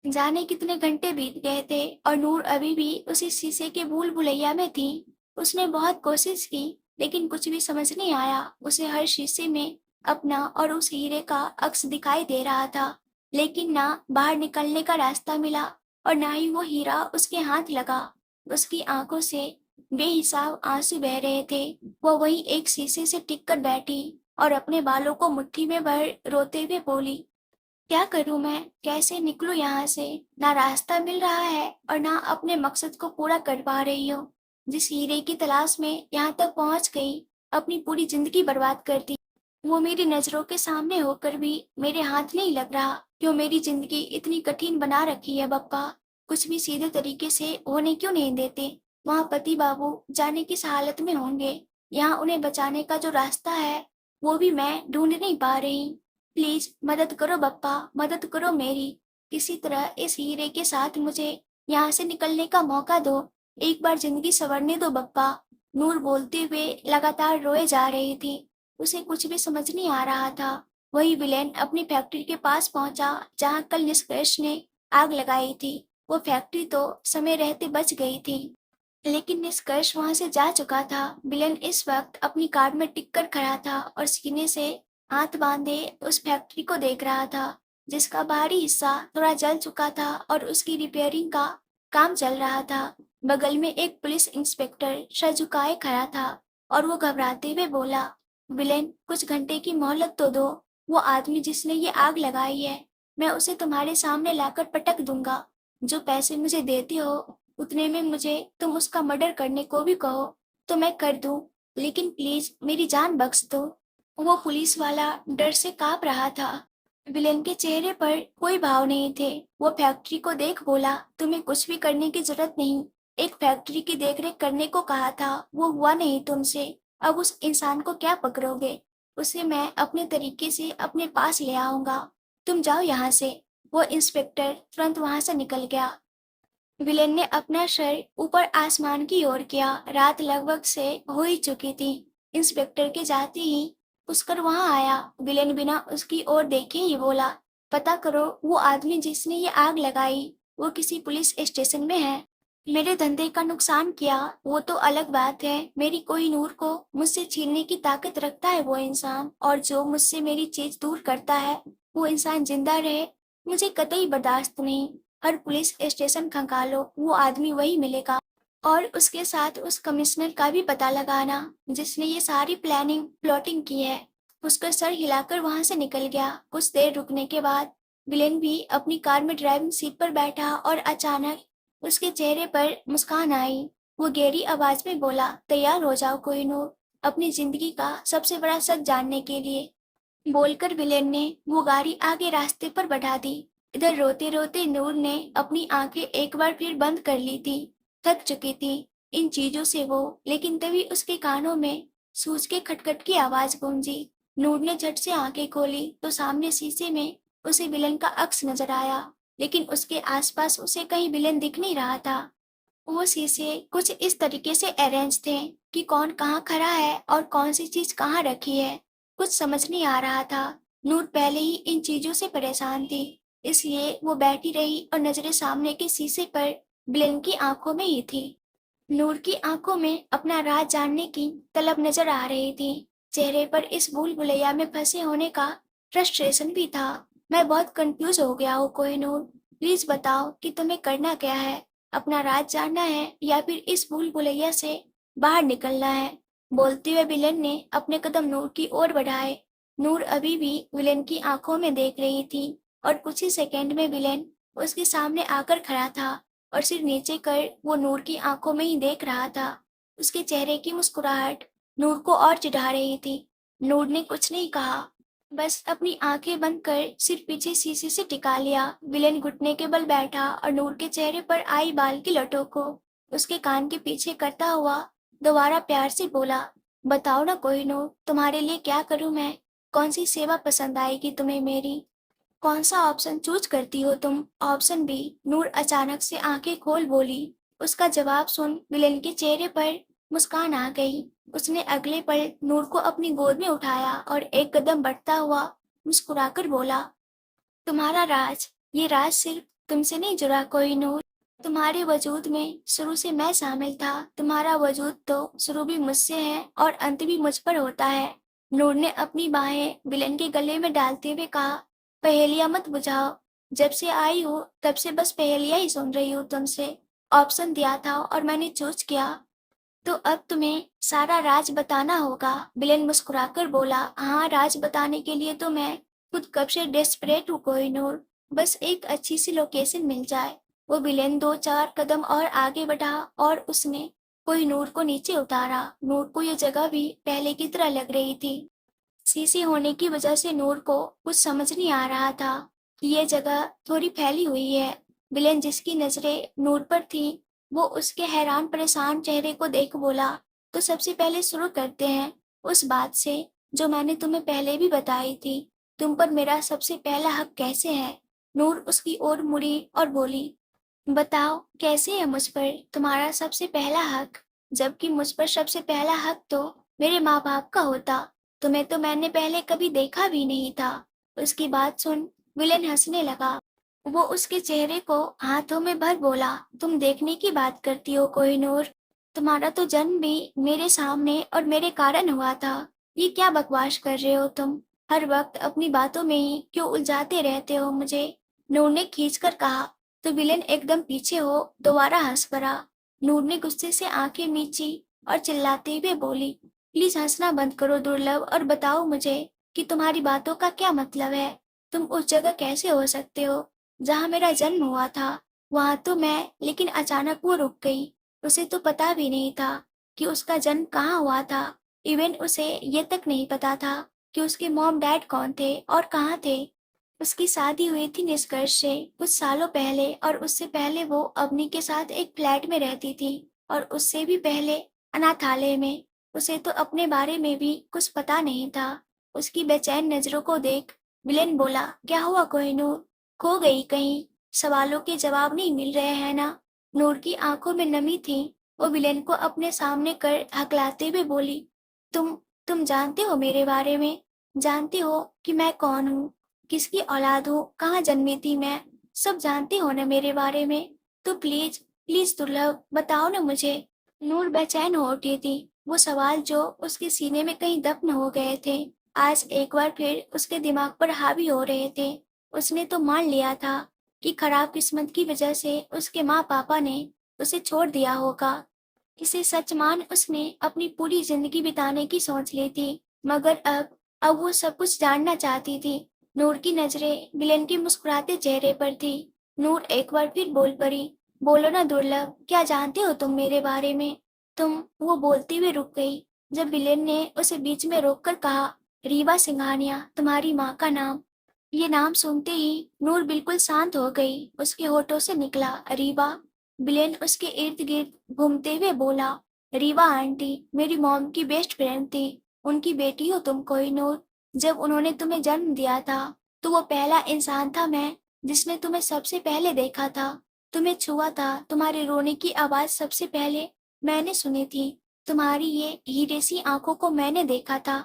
जाने कितने घंटे बीत गए थे और नूर अभी भी उसी शीशे के भूल भुलैया में थी। उसने बहुत कोशिश की, लेकिन कुछ भी समझ नहीं आया। उसे हर शीशे में अपना और उस हीरे का अक्स दिखाई दे रहा था, लेकिन ना बाहर निकलने का रास्ता मिला और ना ही वो हीरा उसके हाथ लगा। उसकी आंखों से बेहिसाब आंसू बह रहे थे। वो वहीं एक शीशे से टिक कर बैठी और अपने बालों को मुट्ठी में भर रोते हुए बोली, क्या करूं मैं? कैसे निकलूं यहाँ से? ना रास्ता मिल रहा है और ना अपने मकसद को पूरा कर पा रही हूँ। जिस हीरे की तलाश में यहाँ तक पहुँच गई, अपनी पूरी जिंदगी बर्बाद कर दी। वो मेरी नजरों के सामने होकर भी मेरे हाथ नहीं लग रहा। क्यों मेरी जिंदगी इतनी कठिन बना रखी है बप्पा? कुछ भी सीधे तरीके से होने क्यों नहीं देते? वहाँ पति बाबू जाने किस हालत में होंगे। यहाँ उन्हें बचाने का जो रास्ता है, वो भी मैं ढूंढ नहीं पा रही। प्लीज मदद करो बप्पा, मदद करो मेरी। किसी तरह इस हीरे के साथ मुझे यहाँ से निकलने का मौका दो। एक बार जिंदगी संवरने दो बप्पा। नूर बोलते हुए लगातार रोए जा रही थी। उसे कुछ भी समझ नहीं आ रहा था। वही विलेन अपनी फैक्ट्री के पास पहुंचा जहां कल निष्कर्ष ने आग लगाई थी। वो फैक्ट्री तो समय रहते बच गई थी, लेकिन निष्कर्ष वहां से जा चुका था। विलेन इस वक्त अपनी कार में टिक कर खड़ा था और सीने से हाथ बांधे उस फैक्ट्री को देख रहा था, जिसका बाहरी हिस्सा थोड़ा जल चुका था और उसकी रिपेयरिंग का काम चल रहा था। बगल में एक पुलिस इंस्पेक्टर सर झुकाए खड़ा था और वो घबराते हुए बोला, विलेन, कुछ घंटे की मोहलत तो दो। वो आदमी जिसने ये आग लगाई है, मैं उसे तुम्हारे सामने लाकर पटक दूंगा। जो पैसे मुझे देते हो, उतने में मुझे तुम उसका मर्डर करने को भी कहो तो मैं कर दूं, लेकिन प्लीज मेरी जान बख्श दो। वो पुलिस वाला डर से कांप रहा था। विलेन के चेहरे पर कोई भाव नहीं थे। वो फैक्ट्री को देख बोला, तुम्हें कुछ भी करने की जरूरत नहीं। एक फैक्ट्री की देखरेख करने को कहा था, वो हुआ नहीं तुमसे। अब उस इंसान को क्या पकड़ोगे? उसे मैं अपने तरीके से अपने पास ले आऊंगा। तुम जाओ यहाँ से। वो इंस्पेक्टर तुरंत वहां से निकल गया। विलेन ने अपना सर ऊपर आसमान की ओर किया। रात लगभग से हो ही चुकी थी। इंस्पेक्टर के जाते ही पुष्कर वहां आया। विलेन बिना उसकी ओर देखे ही बोला, पता करो वो आदमी जिसने ये आग लगाई, वो किसी पुलिस स्टेशन में है। मेरे धंधे का नुकसान किया वो तो अलग बात है। मेरी कोहिनूर को मुझसे छीनने की ताकत रखता है वो इंसान, और जो मुझसे मेरी चीज दूर करता है, वो इंसान जिंदा रहे, मुझे कतई बर्दाश्त नहीं। हर पुलिस स्टेशन खंगालो, वो आदमी वही मिलेगा। और उसके साथ उस कमिश्नर का भी पता लगाना, जिसने ये सारी प्लानिंग प्लॉटिंग की है। उसका सर हिलाकर वहां से निकल गया। कुछ देर रुकने के बाद विलेन भी अपनी कार में ड्राइविंग सीट पर बैठा और अचानक उसके चेहरे पर मुस्कान आई। वो गहरी आवाज में बोला, तैयार हो जाओ कोहिनूर, अपनी जिंदगी का सबसे बड़ा सच जानने के लिए। बोलकर विलेन ने वो गाड़ी आगे रास्ते पर बढ़ा दी। इधर रोते रोते नूर ने अपनी आंखें एक बार फिर बंद कर ली थी। थक चुकी थी इन चीजों से वो, लेकिन तभी उसके कानों में सूज के खटखट की आवाज गूंजी। नूर ने झट से आंखें खोली तो सामने शीशे में उसे विलन का अक्स नजर आया, लेकिन उसके आसपास उसे कहीं विलन दिख नहीं रहा था। वो शीशे कुछ इस तरीके से अरेंज थे कि कौन कहाँ खड़ा है और कौन सी चीज कहाँ रखी है, कुछ समझ नहीं आ रहा था। नूर पहले ही इन चीजों से परेशान थी, इसलिए वो बैठी रही और नजरें सामने के शीशे पर ब्लेन की आंखों में ही थी। नूर की आंखों में अपना राज जानने की तलब नजर आ रही थी। चेहरे पर इस भूल भुलैया में फंसे होने का फ्रस्ट्रेशन भी था। मैं बहुत कंफ्यूज हो गया हूँ कोहिनूर, प्लीज बताओ कि तुम्हें करना क्या है? अपना राज जानना है या फिर इस भूल भुलैया से बाहर निकलना है? बोलते हुए विलेन ने अपने कदम नूर की ओर बढ़ाए। नूर अभी भी विलेन की आंखों में देख रही थी और कुछ ही सेकंड में विलेन उसके सामने आकर खड़ा था और सिर नीचे कर वो नूर की आंखों में ही देख रहा था। उसके चेहरे की मुस्कुराहट नूर को और चिढ़ा रही थी। नूर ने कुछ नहीं कहा, बस अपनी आंखें बंद कर सिर पीछे शीशे से टिका लिया। विलेन घुटने के बल बैठा और नूर के चेहरे पर आई बाल की लटों को उसके कान के पीछे करता हुआ दोबारा प्यार से बोला, बताओ ना कोहिनूर, तुम्हारे लिए क्या करूं मैं? कौन सी सेवा पसंद आएगी तुम्हें मेरी? कौन सा ऑप्शन चूज करती हो तुम? Option B. नूर अचानक से आंखें खोल बोली। उसका जवाब सुन विलेन के चेहरे पर मुस्कान आ गई। उसने अगले पल नूर को अपनी गोद में उठाया और एक कदम बढ़ता हुआ मुस्कुराकर बोला, तुम्हारा राज, ये राज सिर्फ तुमसे नहीं जुड़ा कोई नूर। तुम्हारे वजूद में शुरू से मैं शामिल था। तुम्हारा वजूद तो शुरू भी मुझसे है और अंत भी मुझ पर होता है। नूर ने अपनी बाहें विलन के गले में डालते हुए कहा, पहेलियां मत बुझाओ। जब से आई हूँ तब से बस पहेलियां ही सुन रही हूँ तुमसे। ऑप्शन दिया था और मैंने चूज किया, तो अब तुम्हें सारा राज बताना होगा। विलेन मुस्कुराकर बोला, हाँ, राज बताने के लिए तो मैं खुद कब से डेस्परेट हूँ कोहिनूर। बस एक अच्छी सी लोकेशन मिल जाए। वो विलेन 2-4 कदम और आगे बढ़ा और उसने कोहिनूर को नीचे उतारा। नूर को यह जगह भी पहले की तरह लग रही थी। शीशे होने की वजह से नूर को कुछ समझ नहीं आ रहा था कि यह जगह थोड़ी फैली हुई है। विलेन जिसकी नजरें नूर पर थी, वो उसके हैरान परेशान चेहरे को देख बोला, तो सबसे पहले शुरू करते हैं उस बात से जो मैंने तुम्हें पहले भी बताई थी। तुम पर मेरा सबसे पहला हक कैसे है? नूर उसकी ओर मुड़ी और बोली, बताओ कैसे है मुझ पर तुम्हारा सबसे पहला हक? जबकि मुझ पर सबसे पहला हक तो मेरे माँ बाप का होता। तुम्हें तो मैंने पहले कभी देखा भी नहीं था। उसकी बात सुन विलेन हंसने लगा। वो उसके चेहरे को हाथों में भर बोला, तुम देखने की बात करती हो कोहिनूर? तुम्हारा तो जन्म भी मेरे सामने और मेरे कारण हुआ था। ये क्या बकवास कर रहे हो तुम? हर वक्त अपनी बातों में ही क्यों उलझाते रहते हो मुझे? नूर ने खींचकर कहा। तो विलेन एकदम पीछे हो दोबारा हंस पड़ा। नूर ने गुस्से से आंखें मींची और चिल्लाते हुए बोली, प्लीज हंसना बंद करो दुर्लभ, और बताओ मुझे कि तुम्हारी बातों का क्या मतलब है? तुम उस जगह कैसे हो सकते हो जहाँ मेरा जन्म हुआ था? वहां तो मैं, लेकिन अचानक वो रुक गई। उसे तो पता भी नहीं था कि उसका जन्म कहाँ हुआ था। इवन उसे ये तक नहीं पता था कि उसके मॉम डैड कौन थे और कहाँ थे। उसकी शादी हुई थी निष्कर्ष से कुछ सालों पहले, और उससे पहले वो अवनी के साथ एक फ्लैट में रहती थी, और उससे भी पहले अनाथालय में। उसे तो अपने बारे में भी कुछ पता नहीं था। उसकी बेचैन नजरों को देख विलेन बोला, क्या हुआ कोहिनूर? खो गई कहीं? सवालों के जवाब नहीं मिल रहे हैं ना? नूर की आंखों में नमी थी। वो विलेन को अपने सामने कर हकलाते हुए बोली, तुम तुम जानते हो मेरे बारे में? जानते हो कि मैं कौन हूँ, किसकी औलाद हूँ, कहाँ जन्मी थी मैं? सब जानते हो ना मेरे बारे में? तो प्लीज प्लीज दुर्लभ बताओ ना मुझे। नूर बेचैन हो उठी थी। वो सवाल जो उसके सीने में कहीं दफन हो गए थे, आज एक बार फिर उसके दिमाग पर हावी हो रहे थे। उसने तो मान लिया था कि खराब किस्मत की वजह से उसके माँ पापा ने उसे छोड़ दिया होगा। इसे सच मान उसने अपनी पूरी जिंदगी बिताने की सोच ली थी। मगर अब वो सब कुछ जानना चाहती थी। नूर की नजरें विलेन के मुस्कुराते चेहरे पर थी। नूर एक बार फिर बोल पड़ी, बोलो ना दुर्लभ, क्या जानते हो तुम मेरे बारे में? तुम, वो बोलती हुए रुक गई जब विलेन ने उसे बीच में रोककर कहा, रीवा सिंघानिया तुम्हारी माँ का नाम। ये नाम सुनते ही नूर बिल्कुल शांत हो गई। उसके होठों से निकला, रीवा। विलेन उसके इर्द गिर्द घूमते हुए बोला, रीवा आंटी मेरी मॉम की बेस्ट फ्रेंड थी। उनकी बेटी हो तुम कोहिनूर। जब उन्होंने तुम्हें जन्म दिया था तो वो पहला इंसान था मैं जिसने तुम्हें सबसे पहले देखा था, तुम्हें छुआ था। तुम्हारे रोने की आवाज सबसे पहले मैंने सुनी थी। तुम्हारी ये हीरे सी आंखों को मैंने देखा था।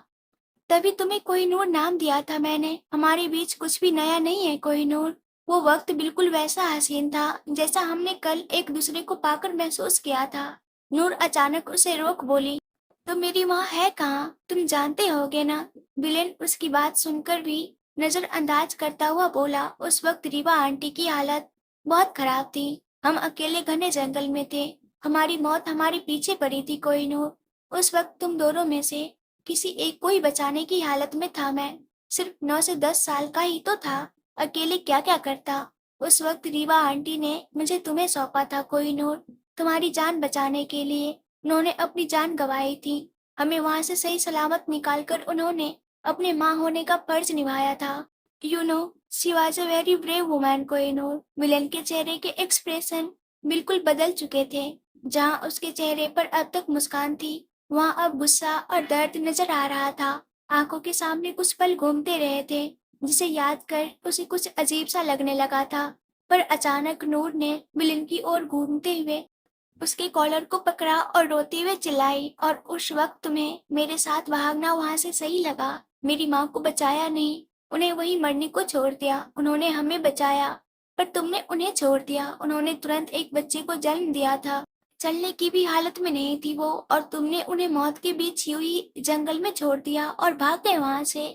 तभी तुम्हें कोहिनूर नाम दिया था मैंने। हमारे बीच कुछ भी नया नहीं है कोहिनूर। वो वक्त बिल्कुल वैसा हसीन था जैसा हमने कल एक दूसरे को पाकर महसूस किया था। नूर अचानक उसे रोक बोली, तो मेरी माँ है कहाँ? तुम जानते होगे ना? विलेन उसकी बात सुनकर भी नजरअंदाज करता हुआ बोला, उस वक्त रीवा आंटी की हालत बहुत खराब थी। हम अकेले घने जंगल में थे। हमारी मौत हमारे पीछे पड़ी थी कोहिनूर। उस वक्त तुम दोनों में से किसी एक को ही बचाने की हालत में था मैं। सिर्फ 9 से 10 साल का ही तो था। अकेले क्या क्या करता। उस वक्त रीवा आंटी ने मुझे तुम्हें सौंपा था कोहिनूर, तुम्हारी जान बचाने के लिए। उन्होंने अपनी जान गंवाई थी। हमें वहां से सही सलामत निकालकर उन्होंने अपने माँ होने का फर्ज निभाया था। You know, she was a very brave woman Kohinoor. Villain के चेहरे के एक्सप्रेशन बिल्कुल बदल चुके थे। जहाँ उसके चेहरे पर अब तक मुस्कान थी, वहां अब गुस्सा और दर्द नजर आ रहा था। आंखों के सामने कुछ पल घूमते रहे थे जिसे याद कर उसे कुछ अजीब सा लगने लगा था। पर अचानक नूर ने विलेन की ओर घूमते हुए उसके कॉलर को पकड़ा और रोते हुए चिल्लाई, और उस वक्त तुम्हें मेरे साथ भागना वहां से सही लगा। मेरी माँ को बचाया नहीं, उन्हें वहीं मरने को छोड़ दिया। उन्होंने हमें बचाया। पर तुमने उन्हें छोड़ दिया। उन्होंने तुरंत एक बच्चे को जन्म दिया था। चलने की भी हालत में नहीं थी वो, और तुमने उन्हें मौत के बीच ही हुई जंगल में छोड़ दिया और भाग गए वहां से।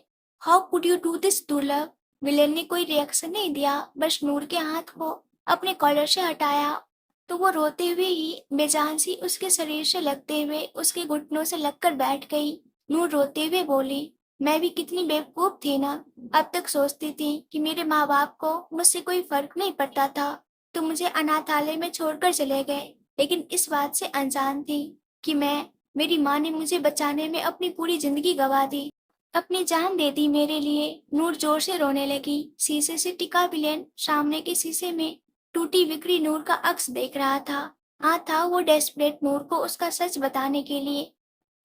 How could you do this दुर्लभ? विलेन ने कोई रिएक्शन नहीं दिया, बस नूर के हाथ को अपने कॉलर से हटाया। तो वो रोते हुए ही बेजान सी उसके शरीर से लगते हुए उसके घुटनों से लगकर बैठ गई। नूर रोते हुए बोली, मैं भी कितनी बेवकूफ थी ना। अब तक सोचती थी कि मेरे माँ बाप को मुझसे कोई फर्क नहीं पड़ता था, तो मुझे अनाथालय में छोड़कर चले गए। लेकिन इस बात से अनजान थी कि मेरी माँ ने मुझे बचाने में अपनी पूरी जिंदगी गंवा दी, अपनी जान दे दी मेरे लिए। नूर जोर से रोने लगी। शीशे से टिका विलेन सामने के शीशे में टूटी बिखरी नूर का अक्स देख रहा था। हाँ, था वो डेस्परेट नूर को उसका सच बताने के लिए,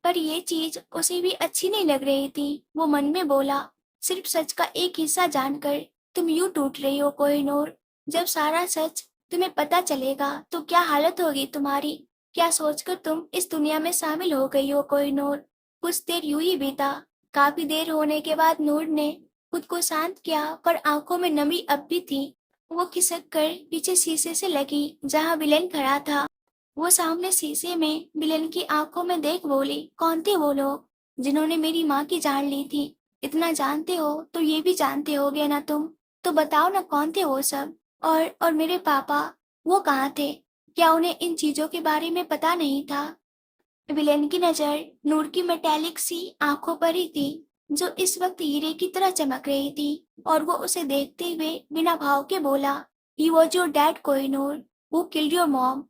पर ये चीज उसे भी अच्छी नहीं लग रही थी। वो मन में बोला, सिर्फ सच का एक हिस्सा जानकर तुम यूं टूट रही हो कोहिनूर। जब सारा सच तुम्हें पता चलेगा तो क्या हालत होगी तुम्हारी? क्या सोचकर तुम इस दुनिया में शामिल हो गई हो कोहिनूर? कुछ देर यूं ही बीता। काफी देर होने के बाद नूर ने खुद को शांत किया, पर आंखों में नमी अब भी थी। वो खिसक कर पीछे शीशे से लगी जहाँ विलेन खड़ा था। वो सामने शीशे में विलेन की आंखों में देख बोली, कौन थे वो लोग जिन्होंने मेरी माँ की जान ली थी? इतना जानते हो तो ये भी जानते होगे ना तुम? तो बताओ ना, कौन थे वो सब? और मेरे पापा, वो कहाँ थे? क्या उन्हें इन चीजों के बारे में पता नहीं था? विलेन की नजर नूर की मेटेलिक सी आंखों पर ही थी, जो इस वक्त हीरे की तरह चमक रही थी। और वो उसे देखते हुए बिना भाव के बोला, he was your dad Kohinoor, who killed your mom.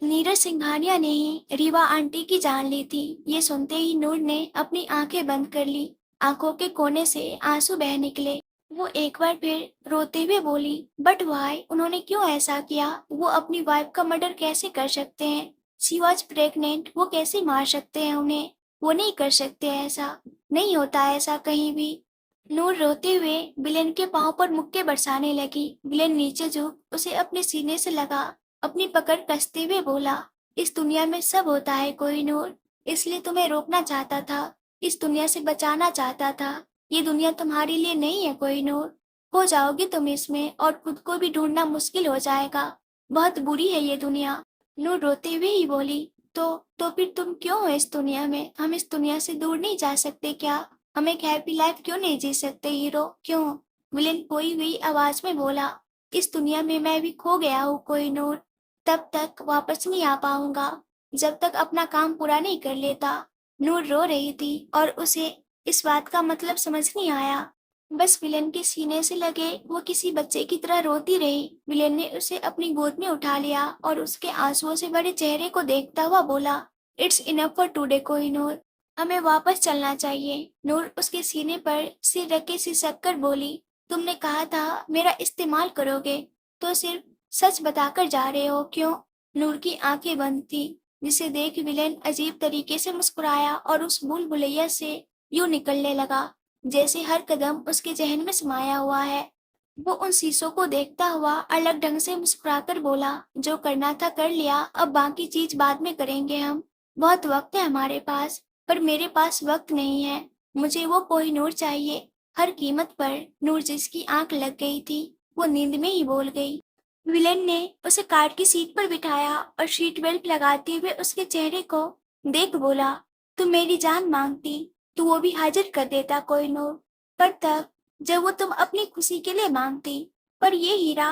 Neeraj Singhania ने ही रीवा आंटी की जान ली थी। ये सुनते ही नूर ने अपनी आंखें बंद कर ली। आंखों के कोने से आंसू बह निकले। वो एक बार फिर रोते हुए बोली, बट वाई, उन्होंने क्यों ऐसा किया? वो अपनी वाइफ का मर्डर कैसे कर सकते हैं? शी वॉज प्रेग्नेंट, वो कैसे मार सकते हैं उन्हें? वो नहीं कर सकते ऐसा। नहीं होता ऐसा कहीं भी। नूर रोते हुए विलेन के पांव पर मुक्के बरसाने लगी। विलेन नीचे झुक उसे अपने सीने से लगा, अपनी पकड़ कसते हुए बोला, इस दुनिया में सब होता है कोहिनूर, इसलिए तुम्हें रोकना चाहता था, इस दुनिया से बचाना चाहता था। ये दुनिया तुम्हारे लिए नहीं है कोहिनूर। खो जाओगी तुम इसमें और खुद को भी ढूंढना मुश्किल हो जाएगा। बहुत बुरी है ये दुनिया। नूर रोते हुए ही बोली, तो फिर तुम क्यों हो इस दुनिया में? हम इस दुनिया से दूर नहीं जा सकते क्या? हम एक हैप्पी लाइफ क्यों नहीं जी सकते हीरो, क्यों? विलेन खोई हुई आवाज में बोला, इस दुनिया में मैं भी खो गया हूँ कोहिनूर। तब तक वापस नहीं आ पाऊंगा जब तक अपना काम पूरा नहीं कर लेता। नूर रो रही थी और उसे इस बात का मतलब समझ नहीं आया। बस विलेन के सीने से लगे वो किसी बच्चे की तरह रोती रही। विलेन ने उसे अपनी गोद में उठा लिया और उसके आंसुओं से भरे चेहरे को देखता हुआ बोला, it's enough for today Kohinoor, हमें वापस चलना चाहिए। नूर उसके सीने पर सिर रख के सिसक कर बोली, तुमने कहा था मेरा इस्तेमाल करोगे, तो सिर्फ सच बताकर जा रहे हो क्यों? नूर की आंखें बंद थी, जिसे देख विलेन अजीब तरीके से मुस्कुराया और उस भूल भुलैया से यूं निकलने लगा जैसे हर कदम उसके जहन में समाया हुआ है। वो उन शीशों को देखता हुआ अलग ढंग से मुस्कुराकर बोला, जो करना था कर लिया, अब बाकी चीज बाद में करेंगे हम। बहुत वक्त है हमारे पास, पर मेरे पास वक्त नहीं है। मुझे वो कोहिनूर चाहिए, हर कीमत पर। नूर, जिसकी आंख लग गई थी, वो नींद में ही बोल गई। विलेन ने उसे कार की सीट पर बिठाया और सीट बेल्ट लगाते हुए उसके चेहरे को देख बोला, तुम मेरी जान मांगती तो वो भी हाजिर कर देता कोहिनूर, पर तब जब वो तुम अपनी खुशी के लिए मांगती। पर ये हीरा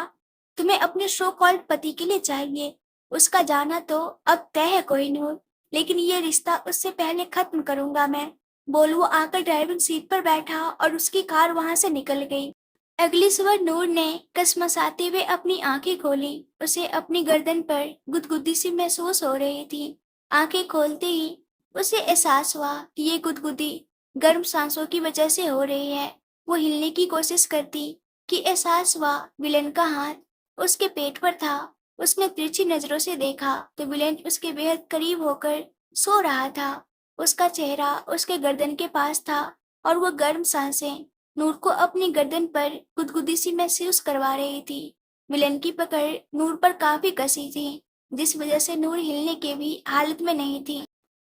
तुम्हें अपने शो कॉल्ड पति के लिए चाहिए। उसका जाना तो अब तय है कोहिनूर, लेकिन ये रिश्ता उससे पहले खत्म करूंगा मैं। बोल वो आकर ड्राइविंग सीट पर बैठा और उसकी कार वहां से निकल गई। अगली सुबह नूर ने कसमसाते हुए अपनी आंखें खोली। उसे अपनी गर्दन पर गुदगुदी सी महसूस हो रही थी। आंखें खोलते ही उसे एहसास हुआ कि ये गुदगुदी गर्म सांसों की वजह से हो रही है। वो हिलने की कोशिश करती कि एहसास हुआ विलेन का हाथ उसके पेट पर था। उसने तिरछी नजरों से देखा तो विलेन उसके बेहद करीब होकर सो रहा था। उसका चेहरा उसके गर्दन के पास था और वो गर्म सांसें नूर को अपनी गर्दन पर गुदगुदी सी महसूस करवा रही थी। विलेन की पकड़ नूर पर काफी कसी थी, जिस वजह से नूर हिलने के भी हालत में नहीं थी।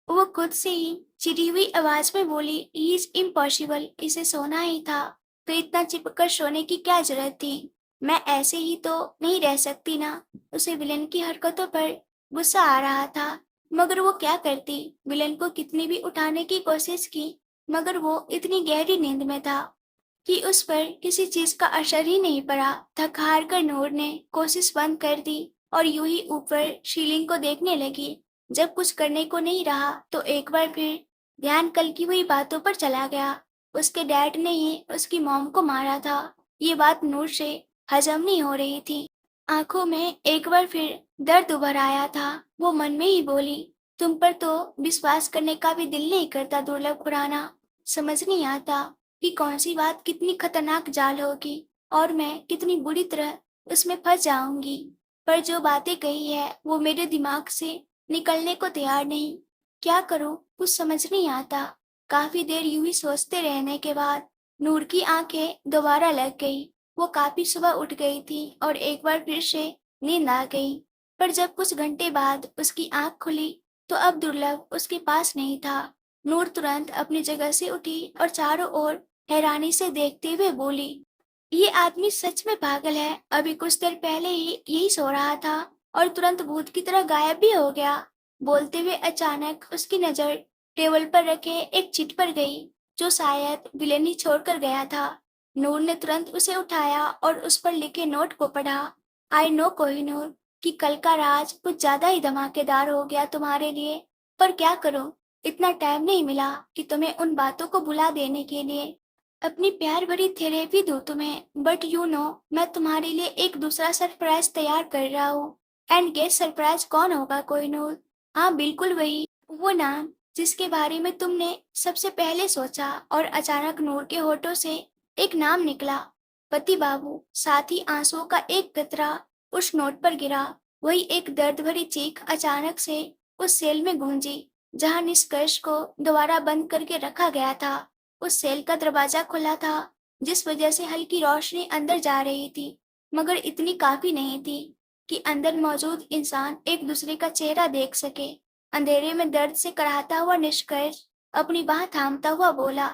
वो खुद से ही चिढ़ी हुई आवाज में बोली, इज इम्पॉसिबल, इसे सोना ही था, तो इतना चिपक कर सोने की क्या जरूरत थी? मैं ऐसे ही तो नहीं रह सकती ना। उसे विलेन की हरकतों पर गुस्सा आ रहा था, मगर वो क्या करती। विलेन को कितनी भी उठाने की कोशिश की, मगर वो इतनी गहरी नींद में था कि उस पर किसी चीज का असर ही नहीं पड़ा। थक हार कर नूर ने कोशिश बंद कर दी और यूं ही ऊपर सीलिंग को देखने लगी। जब कुछ करने को नहीं रहा तो एक बार फिर ध्यान कल की हुई बातों पर चला गया। उसके डैड ने ही उसकी मॉम को मारा था। ये बात नूर से हजम नहीं हो रही थी। आंखों में एक बार फिर दर्द उभर आया था। वो मन में ही बोली, तुम पर तो विश्वास करने का भी दिल नहीं करता दुर्लभ खुराना। समझ नहीं आता कि कौन सी बात कितनी खतरनाक जाल होगी और मैं कितनी बुरी तरह उसमें फंस जाऊंगी। पर जो बातें कही है वो मेरे दिमाग से निकलने को तैयार नहीं। क्या करूं कुछ समझ नहीं आता। काफी देर यूं ही सोचते रहने के बाद नूर की आंखें दोबारा लग गई। वो काफी सुबह उठ गई थी और एक बार फिर से नींद आ गई। पर जब कुछ घंटे बाद उसकी आंख खुली तो अब दुर्लभ उसके पास नहीं था। नूर तुरंत अपनी जगह से उठी और चारों ओर हैरानी से देखते हुए बोली, ये आदमी सच में पागल है। अभी कुछ देर पहले ही यही सो रहा था और तुरंत भूत की तरह गायब भी हो गया। बोलते हुए अचानक उसकी नजर टेबल पर रखे एक चिट पर गई जो शायद विलेन ही छोड़कर गया था। नूर ने तुरंत उसे उठाया और उस पर लिखे नोट को पढ़ा। आई नो कोहिनूर कि कल का राज कुछ ज्यादा ही धमाकेदार हो गया तुम्हारे लिए, पर क्या करूं, इतना टाइम नहीं मिला कि तुम्हें उन बातों को भुला देने के लिए अपनी प्यार भरी थेरेपी दूं तुम्हें। बट यू नो मैं तुम्हारे लिए एक दूसरा सरप्राइज तैयार कर रहा हूँ। एंड गेस सरप्राइज कौन होगा कोहिनूर? हाँ बिल्कुल वही, वो नाम जिसके बारे में तुमने सबसे पहले सोचा। और अचानक नूर के होठों से एक नाम निकला, पति बाबू। साथ ही आंसुओं का एक कतरा उस नोट पर गिरा। वही एक दर्द भरी चीख अचानक से उस सेल में गूंजी जहां निष्कर्ष को दोबारा बंद करके रखा गया था। उस सेल का दरवाजा खुला था जिस वजह से हल्की रोशनी अंदर जा रही थी, मगर इतनी काफी नहीं थी कि अंदर मौजूद इंसान एक दूसरे का चेहरा देख सके। अंधेरे में दर्द से कराहता हुआ निष्कर्ष अपनी बाह थामता हुआ बोला,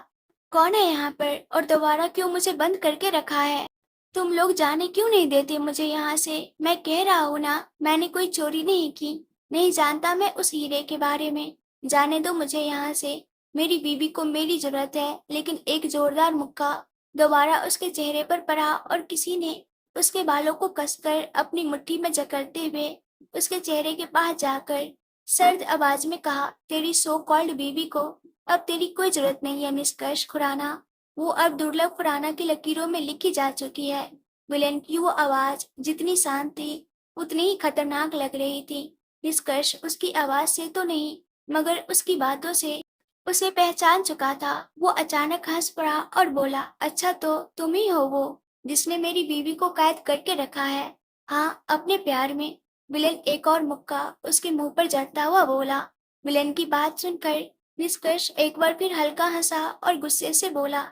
कौन है यहाँ पर और दोबारा क्यों मुझे बंद करके रखा है? तुम लोग जाने क्यों नहीं देते मुझे यहाँ से? मैं कह रहा हूँ ना, मैंने कोई चोरी नहीं की। नहीं जानता मैं उस हीरे के बारे में। जाने दो मुझे यहाँ से। मेरी बीवी को मेरी जरूरत है। लेकिन एक जोरदार मुक्का दोबारा उसके चेहरे पर पड़ा और किसी ने उसके बालों को कसकर अपनी मुट्ठी में जकड़ते हुए उसके चेहरे के पास जाकर सर्द आवाज में कहा, तेरी सो कॉल्ड बीवी को अब तेरी कोई जरूरत नहीं है निष्कर्ष खुराना। वो अब दुर्लभ खुराना की लकीरों में लिखी जा चुकी है। विलेन की वो आवाज जितनी शांत थी उतनी ही खतरनाक लग रही थी। निष्कर्ष उसकी आवाज से तो नहीं, मगर उसकी बातों से उसे पहचान चुका था। वो अचानक हंस पड़ा और बोला, अच्छा तो तुम ही हो वो जिसने मेरी बीवी को कैद करके रखा है? हाँ, अपने प्यार में। विलेन एक और मुक्का उसके मुंह पर जड़ता हुआ बोला। विलेन की बात सुनकर निष्कर्ष एक बार फिर हल्का हंसा और गुस्से से बोला,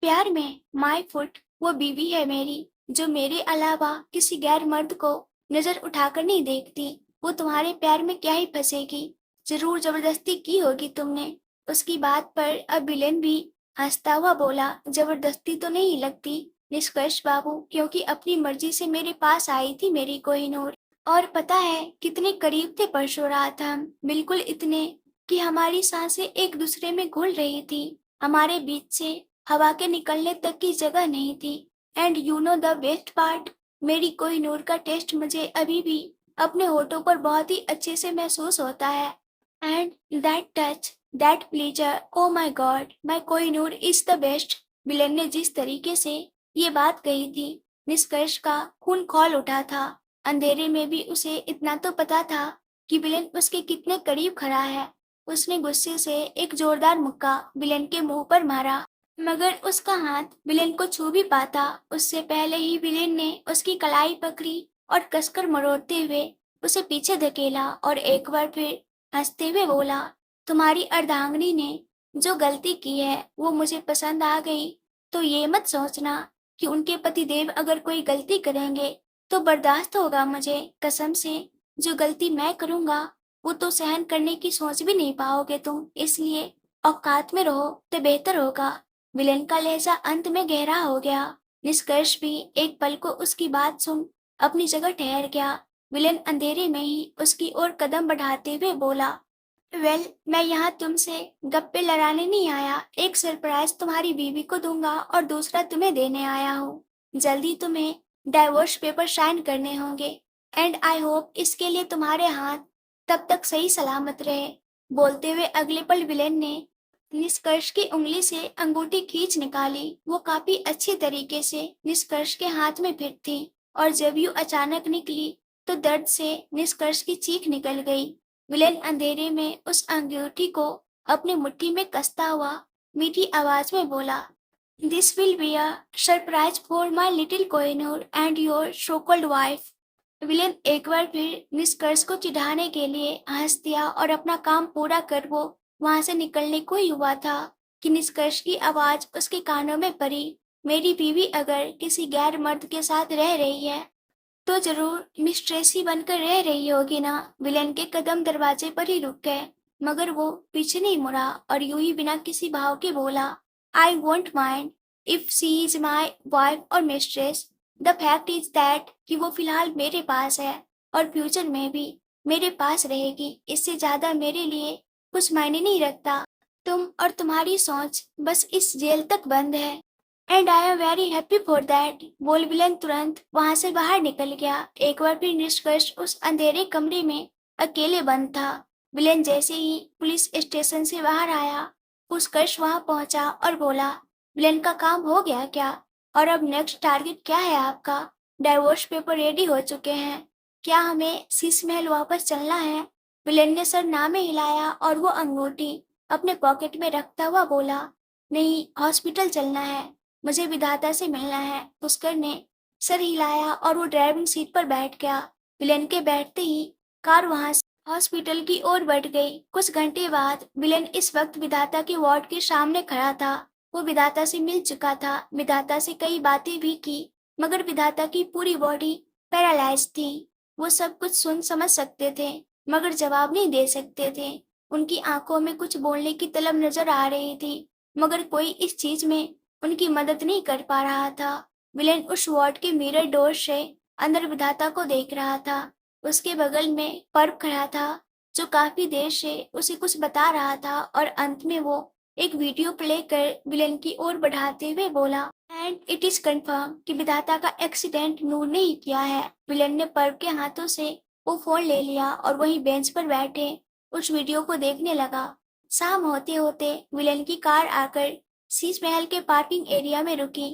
प्यार में? माय फुट, वो बीवी है मेरी जो मेरे अलावा किसी गैर मर्द को नजर उठाकर नहीं देखती। वो तुम्हारे प्यार में क्या ही फंसेगी? जरूर जबरदस्ती की होगी तुमने। उसकी बात पर अब विलेन भी हंसता हुआ बोला, जबरदस्ती तो नहीं लगती निष्कर्ष बाबू, क्योंकि अपनी मर्जी से मेरे पास आई थी मेरी कोहिनूर। और पता है कितने करीब थे परसों रात हम, बिल्कुल इतने कि हमारी सांसें एक दूसरे में घुल रही थी। हमारे बीच से हवा के निकलने तक की जगह नहीं थी। And you know the best part, मेरी कोहिनूर का टेस्ट मुझे अभी भी अपने होठों पर बहुत ही अच्छे से महसूस होता है। And that touch, that pleasure, oh my god, my Kohinoor is the best. Villain ने जिस तरीके से ये बात कही थी, निष्कर्ष का खून खौल उठा था। अंधेरे में भी उसे इतना तो पता था कि विलेन उसके कितने करीब खड़ा है। उसने गुस्से से एक जोरदार मुक्का विलेन के मुंह पर मारा, मगर उसका हाथ विलेन को छू भी पाता उससे पहले ही विलेन ने उसकी कलाई पकड़ी और कसकर मरोड़ते हुए उसे पीछे धकेला और एक बार फिर हंसते हुए बोला, तुम्हारी अर्धांगिनी ने जो गलती की है वो मुझे पसंद आ गई। तो ये मत सोचना कि उनके पतिदेव अगर कोई गलती करेंगे तो बर्दाश्त होगा मुझे। कसम से, जो गलती मैं करूंगा वो तो सहन करने की सोच भी नहीं पाओगे तुम। इसलिए औकात में रहो तो बेहतर होगा। विलेन का लहजा अंत में गहरा हो गया। निष्कर्ष भी एक पल को उसकी बात सुन अपनी जगह ठहर गया। विलेन अंधेरे में ही उसकी ओर कदम बढ़ाते हुए बोला, मैं यहाँ तुमसे गप्पे लड़ाने नहीं आया। एक सरप्राइज तुम्हारी बीवी को दूंगा और दूसरा तुम्हें देने आया हूँ। जल्दी तुम्हें डाइवोर्स पेपर साइन करने होंगे एंड आई होप इसके लिए तुम्हारे हाथ तब तक सही सलामत रहे। बोलते हुए अगले पल विलेन ने निष्कर्ष की उंगली से अंगूठी खींच निकाली। वो काफी अच्छी तरीके से निष्कर्ष के हाथ में फिट थी और जब यूं अचानक निकली तो दर्द से निष्कर्ष की चीख निकल गई। विलेन अंधेरे में उस अंगूठी को अपने मुट्ठी में कसता हुआ मीठी आवाज में बोला, this will be a surprise for my little Kohinoor and your so called wife. Villain एक बार फिर निष्कर्ष को चिढ़ाने के लिए हंस दिया और अपना काम पूरा कर वो वहां से निकलने को ही हुआ था कि निष्कर्ष की आवाज उसके कानों में पड़ी, मेरी बीवी अगर किसी गैर मर्द के साथ रह रही है तो जरूर मिस ट्रेसी बनकर रह रही होगी ना। विलेन के कदम दरवाजे पर ही रुक गए मगर वो पीछे नहीं मुड़ा और यूं ही बिना किसी भाव के बोला, I won't mind if she is my wife और mistress. The fact is that कि वो फिलहाल मेरे पास है और फ्यूचर में भी मेरे पास रहेगी। इससे ज्यादा मेरे लिए कुछ मायने नहीं रखता। तुम और तुम्हारी सोच बस इस जेल तक बंद है and I am very happy for that. बोल विलन तुरंत वहां से बाहर निकल गया। एक बार फिर निष्कर्ष उस अंधेरे कमरे में अकेले बंद था। विलेन जैसे ही पुलिस स्टेशन से बाहर आया उत्कर्ष वहां पहुंचा और बोला, विलेन का काम हो गया क्या? और अब नेक्स्ट टारगेट क्या है आपका? डाइवोर्स पेपर रेडी हो चुके हैं, क्या हमें शीश महल वापस चलना है? विलेन ने सर ना में हिलाया और वो अंगूठी अपने पॉकेट में रखता हुआ बोला, नहीं, हॉस्पिटल चलना है, मुझे विधाता से मिलना है। पुष्कर ने सर हिलाया और वो ड्राइविंग सीट पर बैठ गया। विलेन के बैठते ही कार वहां से हॉस्पिटल की ओर बढ़ गई। कुछ घंटे बाद विलेन इस वक्त विधाता के वार्ड के सामने खड़ा था। वो विधाता से मिल चुका था, विधाता से कई बातें भी की मगर विधाता की पूरी बॉडी पैरालाइज थी। वो सब कुछ सुन समझ सकते थे मगर जवाब नहीं दे सकते थे। उनकी आंखों में कुछ बोलने की तलब नजर आ रही थी मगर कोई इस चीज में उनकी मदद नहीं कर पा रहा था। विलेन उस वार्ड के मिरर डोर से अंदर विधाता को देख रहा था। उसके बगल में पर्व खड़ा था जो काफी देर से उसे कुछ बता रहा था और अंत में वो एक वीडियो प्ले कर विलेन की ओर बढ़ाते हुए बोला, एंड इट इज कंफर्म कि विधाता का एक्सीडेंट नूर ने ही किया है। विलेन ने पर्व के हाथों से वो फोन ले लिया और वहीं बेंच पर बैठे उस वीडियो को देखने लगा। शाम होते होते विलेन की कार आकर शीश महल के पार्किंग एरिया में रुकी।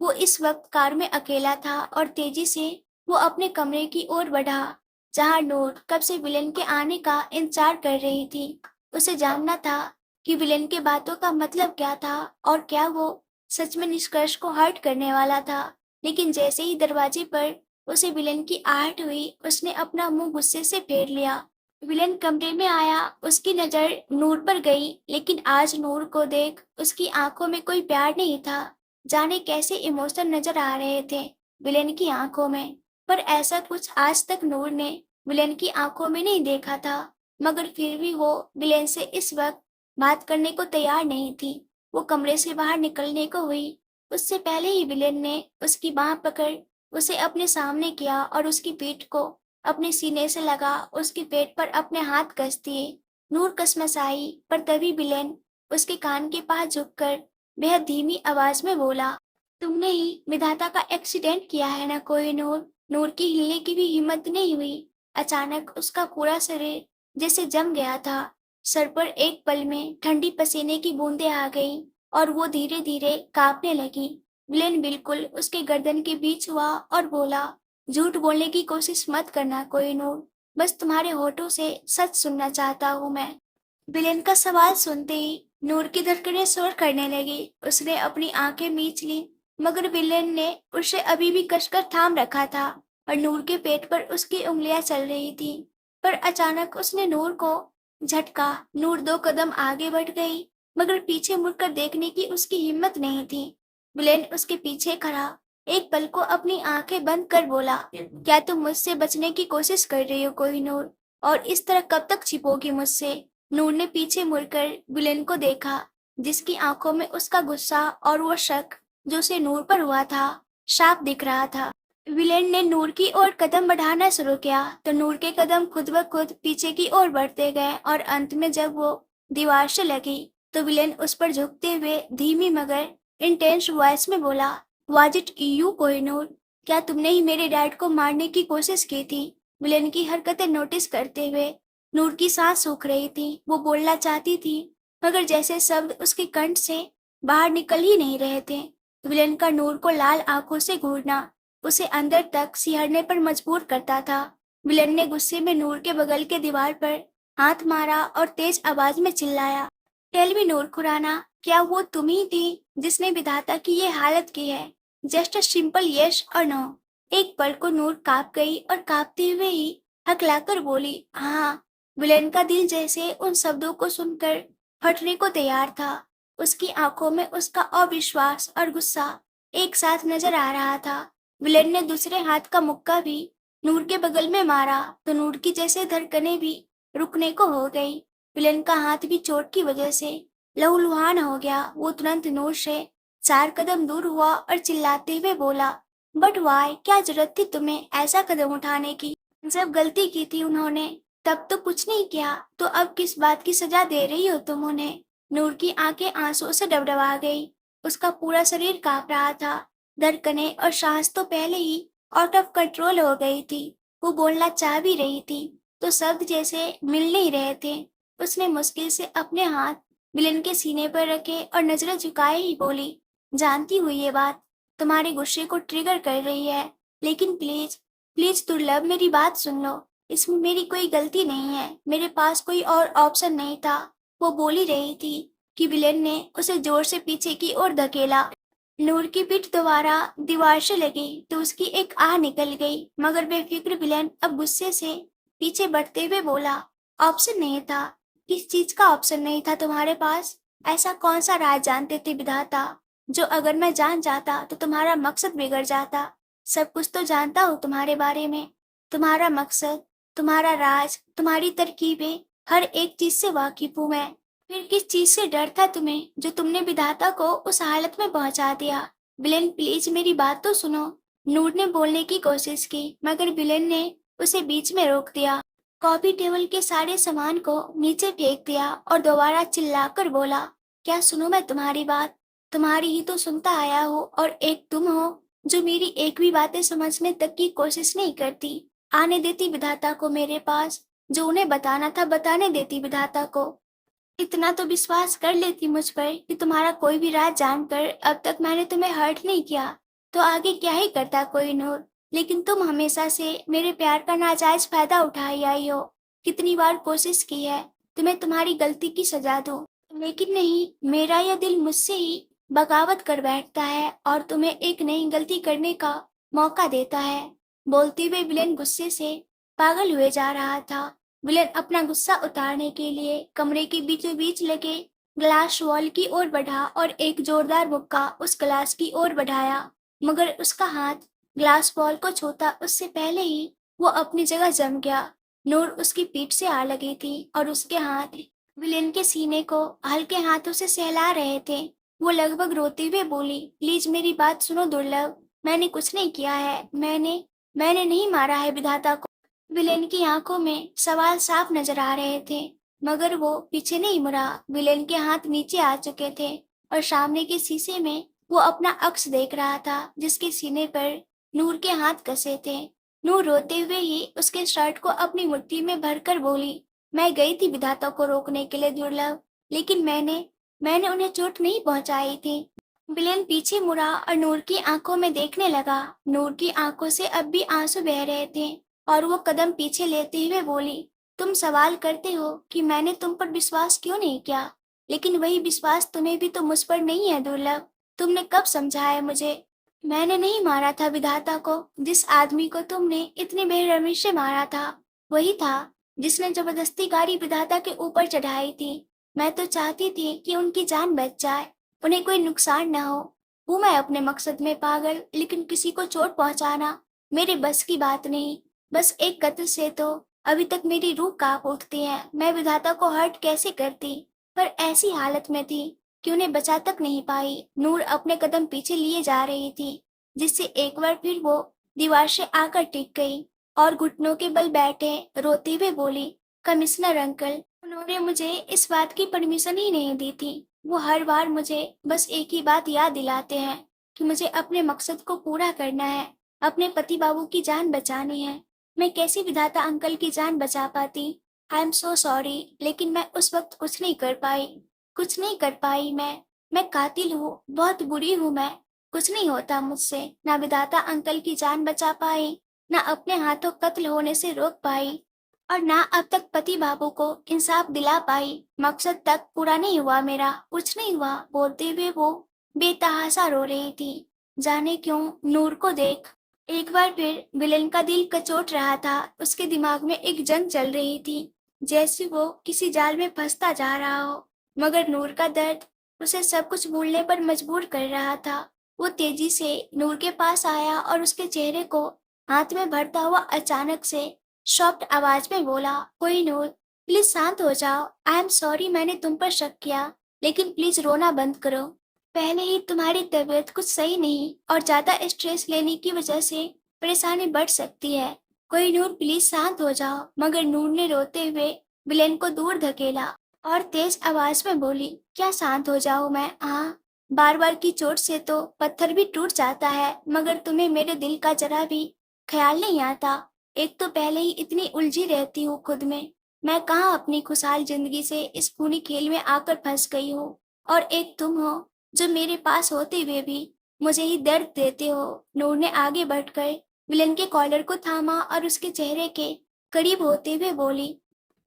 वो इस वक्त कार में अकेला था और तेजी से वो अपने कमरे की ओर बढ़ा जहां नूर कब से विलेन के आने का इंतजार कर रही थी। उसे जानना था कि विलेन के बातों का मतलब क्या था और क्या वो सच में निष्कर्ष को हर्ट करने वाला था। लेकिन जैसे ही दरवाजे पर उसे विलेन की आहट हुई उसने अपना मुंह गुस्से से फेर लिया। विलेन कमरे में आया, उसकी नजर नूर पर गई लेकिन आज नूर को देख उसकी आंखों में कोई प्यार नहीं था। जाने कैसे इमोशन नजर आ रहे थे विलेन की आंखों में, पर ऐसा कुछ आज तक नूर ने विलेन की आंखों में नहीं देखा था। मगर फिर भी वो विलेन से इस वक्त बात करने को तैयार नहीं थी। वो कमरे से बाहर निकलने को हुई उससे पहले ही विलेन ने उसकी बांह पकड़ उसे अपने सामने किया और उसकी पीठ को अपने सीने से लगा उसके पेट पर अपने हाथ कस दिए। नूर कसमसाई पर तभी विलेन उसके कान के पास झुककर बेहद धीमी आवाज में बोला, तुमने ही विधाता का एक्सीडेंट किया है ना कोहिनूर? नूर की हिलने की भी हिम्मत नहीं हुई। अचानक उसका पूरा शरीर जैसे जम गया था। सर पर एक पल में ठंडी पसीने की बूंदें आ गईं और वो धीरे धीरे कांपने लगी। विलेन बिल्कुल उसके गर्दन के बीच हुआ और बोला, झूठ बोलने की कोशिश मत करना कोहिनूर, बस तुम्हारे होठों से सच सुनना चाहता हूँ मैं। विलेन का सवाल सुनते ही नूर की धड़कनें शोर करने लगी। उसने अपनी आंखें मीच ली मगर विलेन ने उसे अभी भी कसकर थाम रखा था और नूर के पेट पर उसकी उंगलियां चल रही थी। पर अचानक उसने नूर को झटका। नूर 2 कदम आगे बढ़ गई मगर पीछे मुड़कर देखने की उसकी हिम्मत नहीं थी। विलेन उसके पीछे खड़ा एक पल को अपनी आंखें बंद कर बोला, क्या तुम मुझसे बचने की कोशिश कर रही हो कोहिनूर? और इस तरह कब तक छिपोगी मुझसे? नूर ने पीछे मुड़कर विलेन को देखा जिसकी आंखों में उसका गुस्सा और वो शक जो उसे नूर पर हुआ था साफ दिख रहा था। विलेन ने नूर की ओर कदम बढ़ाना शुरू किया तो नूर के कदम खुद ब खुद पीछे की ओर बढ़ते गए और अंत में जब वो दीवार से लगी तो विलेन उस पर झुकते हुए धीमी मगर इंटेंस वॉइस में बोला, वाज इट यू कोहिनूर? क्या तुमने ही मेरे डैड को मारने की कोशिश की थी? विलेन की हरकतें नोटिस करते हुए नूर की सांस सूख रही थी। वो बोलना चाहती थी मगर जैसे शब्द उसके कंठ से बाहर निकल ही नहीं रहे थे। विलेन का नूर को लाल आंखों से घूरना उसे अंदर तक सिहरने पर मजबूर करता था। विलेन ने गुस्से में नूर के बगल के दीवार पर हाथ मारा और तेज आवाज में चिल्लाया, टेल मी नूर खुराना, क्या वो तुम ही थी जिसने विधाता की ये हालत की है? जस्ट अ सिंपल यस और नो। एक पल को नूर कांप गई और कांपते हुए ही हकलाकर बोली, हाँ। विलेन का दिल जैसे उन शब्दों को सुनकर फटने को तैयार था। उसकी आंखों में उसका अविश्वास और गुस्सा एक साथ नजर आ रहा था। विलेन ने दूसरे हाथ का मुक्का भी नूर के बगल में मारा तो नूर की जैसे धड़कनें भी रुकने को हो गई। विलेन का हाथ भी चोट की वजह से लहूलुहान हो गया। वो तुरंत नूर से 4 कदम दूर हुआ और चिल्लाते हुए बोला, बट वाई, क्या जरूरत थी तुम्हें ऐसा कदम उठाने की? जब गलती की थी उन्होंने तब तो कुछ नहीं किया, तो अब किस बात की सजा दे रही हो तुम उन्हें? नूर की आंखें आंसुओं से डबडबा गई। उसका पूरा शरीर कांप रहा था। धड़कनें और सांस तो पहले ही आउट ऑफ कंट्रोल हो गई थी। वो बोलना चाह भी रही थी तो शब्द जैसे मिल नहीं रहे थे। उसने मुश्किल से अपने हाथ विलेन के सीने पर रखे और नजरें झुकाए ही बोली, जानती हूँ ये बात तुम्हारे गुस्से को ट्रिगर कर रही है, लेकिन प्लीज प्लीज दुर्लभ मेरी बात सुन लो। इसमें मेरी कोई गलती नहीं है, मेरे पास कोई और ऑप्शन नहीं था। वो बोल ही रही थी कि विलेन ने उसे जोर से पीछे की ओर धकेला। नूर की पीठ दोबारा दीवार से लगी तो उसकी एक आह निकल गई, मगर बेफिक्र विलेन अब गुस्से से पीछे बढ़ते हुए बोला, ऑप्शन नहीं था? किस चीज का ऑप्शन नहीं था तुम्हारे पास? ऐसा कौन सा राज जानते थे विधाता जो अगर मैं जान जाता तो तुम्हारा मकसद बिगड़ जाता? सब कुछ तो जानता हूँ तुम्हारे बारे में, तुम्हारा मकसद, तुम्हारा राज, तुम्हारी तरकीबें, हर एक चीज से वाकिफ हूँ मैं। फिर किस चीज से डर था तुम्हें जो तुमने विधाता को उस हालत में पहुंचा दिया? विलेन प्लीज मेरी बात तो सुनो। नूर ने बोलने की कोशिश की मगर विलेन ने उसे बीच में रोक दिया। कॉफी टेबल के सारे सामान को नीचे फेंक दिया और दोबारा चिल्लाकर बोला, क्या सुनो मैं तुम्हारी बात? तुम्हारी ही तो सुनता आया हूँ और एक तुम हो जो मेरी एक भी बातें समझने तक की कोशिश नहीं करती। आने देती विधाता को मेरे पास, जो उन्हें बताना था बताने देती विधाता को। इतना तो विश्वास कर लेती मुझ पर कि तुम्हारा कोई भी राज जानकर अब तक मैंने तुम्हें हर्ट नहीं किया, तो आगे क्या ही करता कोई नूर। लेकिन तुम हमेशा से मेरे प्यार का नाजायज फायदा उठाई आई हो। कितनी बार कोशिश की है तुम्हें तुम्हारी गलती की सजा दूं, लेकिन नहीं, मेरा यह दिल मुझसे ही बगावत कर बैठता है और तुम्हें एक नई गलती करने का मौका देता है। बोलते हुए विलेन गुस्से से पागल हुए जा रहा था। विलेन अपना गुस्सा उतारने के लिए कमरे के बीचों बीच लगे ग्लास वॉल की ओर बढ़ा और एक जोरदार मुक्का उस ग्लास की ओर बढ़ाया, मगर उसका हाथ ग्लास वॉल को छूता उससे पहले ही वो अपनी जगह जम गया। नूर उसकी पीठ से आ लगी थी और उसके हाथ विलेन के सीने को हल्के हाथों से सहला रहे थे। वो लगभग रोते हुए बोली, प्लीज मेरी बात सुनो दुर्लभ, मैंने कुछ नहीं किया है, मैंने नहीं मारा है विधाता को। विलेन की आंखों में सवाल साफ नजर आ रहे थे, मगर वो पीछे नहीं मुड़ा। विलेन के हाथ नीचे आ चुके थे और सामने के शीशे में वो अपना अक्स देख रहा था जिसके सीने पर नूर के हाथ कसे थे। नूर रोते हुए ही उसके शर्ट को अपनी मुट्ठी में भरकर बोली, मैं गई थी विधाता को रोकने के लिए दुर्लभ, लेकिन मैंने उन्हें चोट नहीं पहुंचाई थी। विलेन पीछे मुड़ा और नूर की आंखों में देखने लगा। नूर की आंखों से अब भी आंसू बह रहे थे और वो कदम पीछे लेते हुए बोली, तुम सवाल करते हो कि मैंने तुम पर विश्वास क्यों नहीं किया, लेकिन वही विश्वास तुम्हें भी तो मुझ पर नहीं है दुर्लभ। तुमने कब समझा है मुझे? मैंने नहीं मारा था विधाता को। जिस आदमी को तुमने इतनी बेरहमी से मारा था वही था जिसने जबरदस्ती गाड़ी विधाता के ऊपर चढ़ाई थी। मैं तो चाहती थी कि उनकी जान बच जाए, उन्हें कोई नुकसान न हो। हूँ मैं अपने मकसद में पागल, लेकिन किसी को चोट पहुंचाना मेरे बस की बात नहीं। बस एक कत्ल से तो अभी तक मेरी रूह कांप उठती है। मैं विधाता को हर्ट कैसे करती, पर ऐसी हालत में थी कि उन्हें बचा तक नहीं पाई। नूर अपने कदम पीछे लिए जा रही थी जिससे एक बार फिर वो दीवार से आकर टिक गई और घुटनों के बल बैठे रोते हुए बोली, कमिश्नर अंकल, उन्होंने मुझे इस बात की परमिशन ही नहीं दी थी। वो हर बार मुझे बस एक ही बात याद दिलाते हैं कि मुझे अपने मकसद को पूरा करना है, अपने पति बाबू की जान बचानी है। मैं कैसे विधाता अंकल की जान बचा पाती? आई एम सो सॉरी, लेकिन मैं उस वक्त कुछ नहीं कर पाई। कुछ नहीं कर पाई मैं कातिल हूँ, बहुत बुरी हूँ मैं। कुछ नहीं होता मुझसे, ना विधाता अंकल की जान बचा पाई, ना अपने हाथों कत्ल होने से रोक पाई, और ना अब तक पति बाबू को इंसाफ दिला पाई। मकसद तक पूरा नहीं हुआ मेरा, कुछ नहीं हुआ। बोलते हुए वो बेतहासा रो रही थी। जाने क्यों नूर को देख एक बार फिर विलेन का दिल कचोट रहा था। उसके दिमाग में एक जंग चल रही थी, जैसे वो किसी जाल में फंसता जा रहा हो। मगर नूर का दर्द उसे सब कुछ भूलने पर मजबूर कर रहा था। वो तेजी से नूर के पास आया और उसके चेहरे को हाथ में भरता हुआ अचानक से सॉफ्ट आवाज में बोला, कोई नूर, प्लीज शांत हो जाओ। आई एम सॉरी मैंने तुम पर शक किया, लेकिन प्लीज रोना बंद करो। पहले ही तुम्हारी तबीयत कुछ सही नहीं और ज्यादा स्ट्रेस लेने की वजह से परेशानी बढ़ सकती है। कोई नूर प्लीज शांत हो जाओ। मगर नूर ने रोते हुए विलेन को दूर धकेला और तेज आवाज में बोली, क्या शांत हो जाऊं मैं? हाँ, बार बार की चोट से तो पत्थर भी टूट जाता है, मगर तुम्हें मेरे दिल का जरा भी ख्याल नहीं आता। एक तो पहले ही इतनी उलझी रहती हूँ खुद में, मैं कहाँ अपनी खुशहाल जिंदगी से इस खूनी खेल में आकर फंस गई हूँ, और एक तुम हो जो मेरे पास होते हुए भी मुझे ही दर्द देते हो। नूर ने आगे बढ़कर विलन के कॉलर को थामा और उसके चेहरे के करीब होते हुए बोली,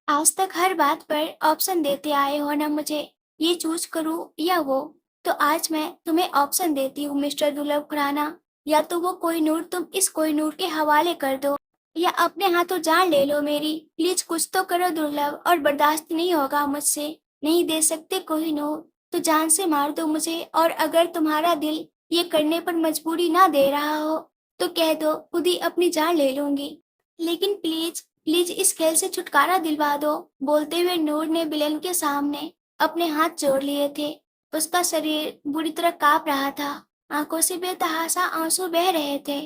आज तक हर बात पर ऑप्शन देते आए हो ना मुझे, ये चूज करूं या वो। तो आज मैं तुम्हें ऑप्शन देती हूँ मिस्टर दुर्लभ खुराना, या तो वो कोहिनूर तुम इस कोहिनूर के हवाले कर दो, या अपने हाथों जान ले लो मेरी। प्लीज कुछ तो करो दुर्लभ, और बर्दाश्त नहीं होगा मुझसे। नहीं दे सकते कोहिनूर तो जान से मार दो मुझे, और अगर तुम्हारा दिल ये करने पर मजबूरी ना दे रहा हो तो कह दो खुद ही अपनी जान ले लूंगी, लेकिन प्लीज प्लीज इस खेल से छुटकारा दिलवा दो। बोलते हुए नूर ने विलेन के सामने अपने हाथ जोड़ लिए थे। उसका शरीर बुरी तरह कांप रहा था, आंखों से बेतहासा आंसू बह रहे थे।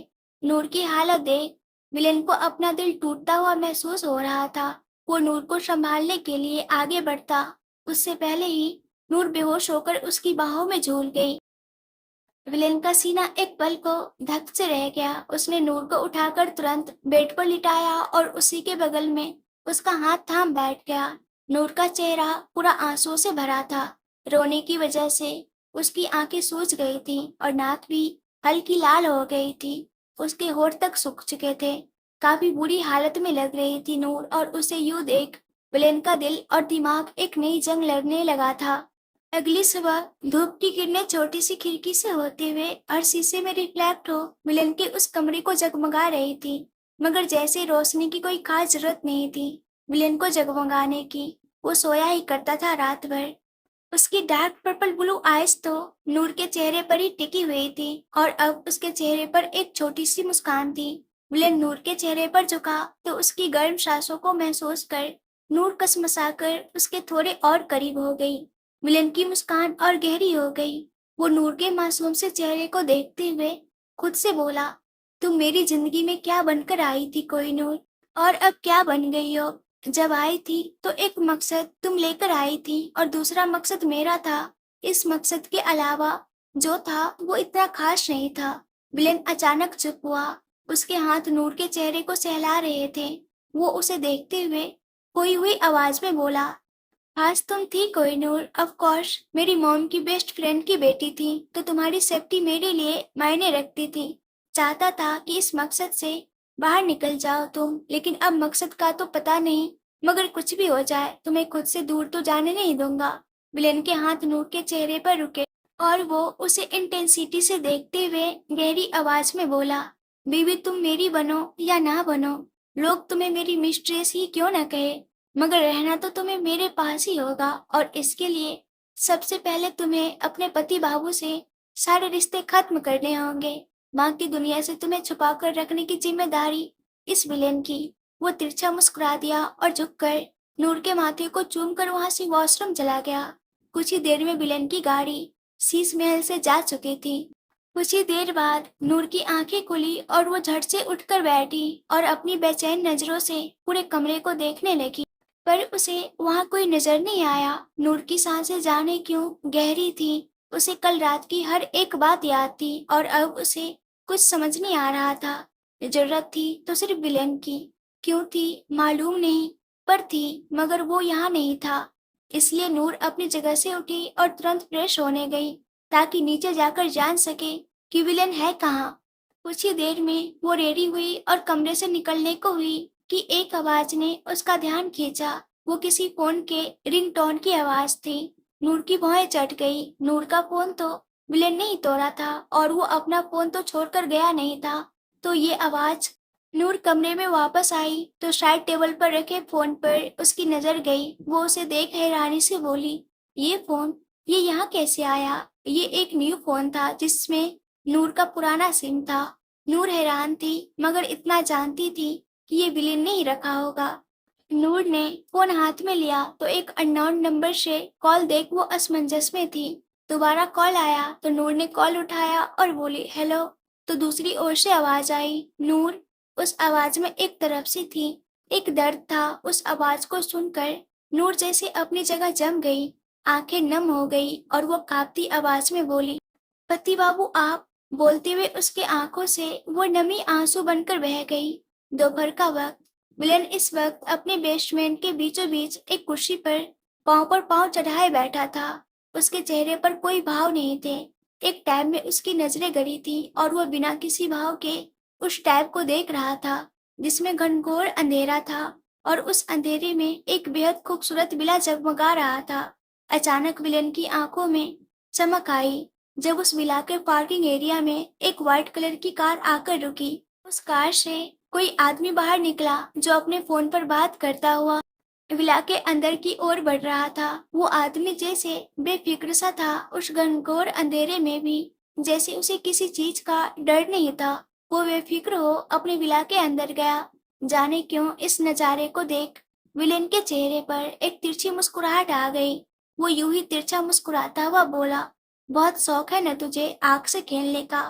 नूर की हालत देख विलेन को अपना दिल टूटता हुआ महसूस हो रहा था। वो नूर को संभालने के लिए आगे बढ़ता, उससे पहले ही नूर बेहोश होकर उसकी बाहों में झूल गई। विलेन का सीना एक पल को धक से रह गया। उसने नूर को उठाकर तुरंत बेड पर लिटाया और उसी के बगल में उसका हाथ थाम बैठ गया। नूर का चेहरा पूरा आंसुओं से भरा था। रोने की वजह से उसकी आंखें सूज गई थीं और नाक भी हल्की लाल हो गई थी। उसके होठ तक सूख चुके थे। काफी बुरी हालत में लग रही थी नूर, और उसे यूं देख विलेन का दिल और दिमाग एक नई जंग लड़ने लगा था। अगली सुबह धूप की किरणें छोटी सी खिड़की से होते हुए और शीशे में रिफ्लेक्ट हो मिलन के उस कमरे को जगमगा रही थी। मगर जैसे रोशनी की कोई खास जरूरत नहीं थी मिलन को जगमगाने की। वो सोया ही करता था रात भर। उसकी डार्क पर्पल ब्लू आईज तो नूर के चेहरे पर ही टिकी हुई थी, और अब उसके चेहरे पर एक छोटी सी मुस्कान थी। मिलन नूर के चेहरे पर झुका तो उसकी गर्म सांसों को महसूस कर नूर कसमसाकर उसके थोड़े और करीब हो गई। मिलन की मुस्कान और गहरी हो गई। वो नूर के मासूम से चेहरे को देखते हुए खुद से बोला, तुम मेरी जिंदगी में क्या बनकर आई थी कोहिनूर, और अब क्या बन गई हो? जब आई थी तो एक मकसद तुम लेकर आई थी और दूसरा मकसद मेरा था। इस मकसद के अलावा जो था वो इतना खास नहीं था। विलेन अचानक चुप हुआ। उसके हाथ नूर के चेहरे को सहला रहे थे। वो उसे देखते हुए खोई हुई आवाज में बोला, आज तुम थी कोहिनूर, ऑफ कोर्स मेरी मॉम की बेस्ट फ्रेंड की बेटी थी, तो तुम्हारी सेफ्टी मेरे लिए मायने रखती थी। चाहता था कि इस मकसद से बाहर निकल जाओ तुम, लेकिन अब मकसद का तो पता नहीं। मगर कुछ भी हो जाए तुम्हें खुद से दूर तो जाने नहीं दूंगा। विलेन के हाथ नूर के चेहरे पर रुके और वो उसे इंटेंसिटी से देखते हुए गहरी आवाज में बोला, बीवी तुम मेरी बनो या ना बनो, लोग तुम्हें मेरी मिस्ट्रेस ही क्यों ना कहे, मगर रहना तो तुम्हें मेरे पास ही होगा। और इसके लिए सबसे पहले तुम्हें अपने पति बाबू से सारे रिश्ते खत्म करने होंगे। बाकी दुनिया से तुम्हें छुपा कर रखने की जिम्मेदारी इस विलेन की। वो तिरछा मुस्कुरा दिया और झुककर नूर के माथे को चूमकर वहां से वॉशरूम चला गया। कुछ ही देर में विलेन की गाड़ी शीश महल से जा चुकी थी। कुछ ही देर बाद नूर की आंखें खुली और वो झट से उठकर बैठी और अपनी बेचैन नजरों से पूरे कमरे को देखने लगी। पर उसे वहां कोई नजर नहीं आया। नूर की सांसें जाने क्यों गहरी थी। उसे कल रात की हर एक बात याद थी और अब उसे कुछ समझ नहीं आ रहा था। जरूरत थी तो सिर्फ विलेन की। क्यों थी मालूम नहीं, पर थी। मगर वो यहाँ नहीं था। इसलिए नूर अपनी जगह से उठी और तुरंत फ्रेश होने गई ताकि नीचे जाकर जान सके कि विलेन है कहाँ। कुछ ही देर में वो रेडी हुई और कमरे से निकलने को हुई कि एक आवाज ने उसका ध्यान खींचा। वो किसी फोन के रिंगटोन की आवाज थी। नूर की भौहें चढ़ गई। नूर का फोन तो विलेन ने ही तोड़ा था और वो अपना फोन तो छोड़कर गया नहीं था। तो ये आवाज। नूर कमरे में वापस आई तो शायद टेबल पर रखे फोन पर उसकी नजर गई। वो उसे देख हैरानी से बोली, ये फोन, ये यहाँ कैसे आया? ये एक न्यू फोन था जिसमें नूर का पुराना सिम था। नूर हैरान थी मगर इतना जानती थी कि ये विलेन ने ही रखा होगा। नूर ने फोन हाथ में लिया तो एक अननोन नंबर से कॉल देख वो असमंजस में थी। दोबारा कॉल आया तो नूर ने कॉल उठाया और बोली, हेलो। तो दूसरी ओर से आवाज आई, नूर। उस आवाज में एक तरफ से थी, एक दर्द था। उस आवाज को सुनकर नूर जैसे अपनी जगह जम गई, आंखें नम हो गई और वो कांपती आवाज में बोली, पति बाबू आप। बोलते हुए उसके आंखों से वो नमी आंसू बनकर बह गई। दोपहर का वक्त। विलन इस वक्त अपने बेसमेंट के बीचों बीच एक कुर्सी पर पांव चढ़ाए बैठा था। उसके चेहरे पर कोई भाव नहीं थे। एक टैब में उसकी नजरें गड़ी थी और वह बिना किसी भाव के उस टैब को देख रहा था जिसमें घनघोर अंधेरा था और उस अंधेरे में एक बेहद खूबसूरत बिला जगमगा रहा था। अचानक विलन की आंखों में चमक आई जब उस विला के पार्किंग एरिया में एक व्हाइट कलर की कार आकर रुकी। उस कार से कोई आदमी बाहर निकला जो अपने फोन पर बात करता हुआ विला के अंदर की ओर बढ़ रहा था। वो आदमी जैसे बेफिक्र सा था, उस घनघोर अंधेरे में भी जैसे उसे किसी चीज का डर नहीं था। वो बेफिक्र हो अपने विला के अंदर गया। जाने क्यों इस नजारे को देख विलेन के चेहरे पर एक तिरछी मुस्कुराहट आ गई। वो यूं ही तिरछा मुस्कुराता हुआ बोला, बहुत शौक है न तुझे आग से खेलने का,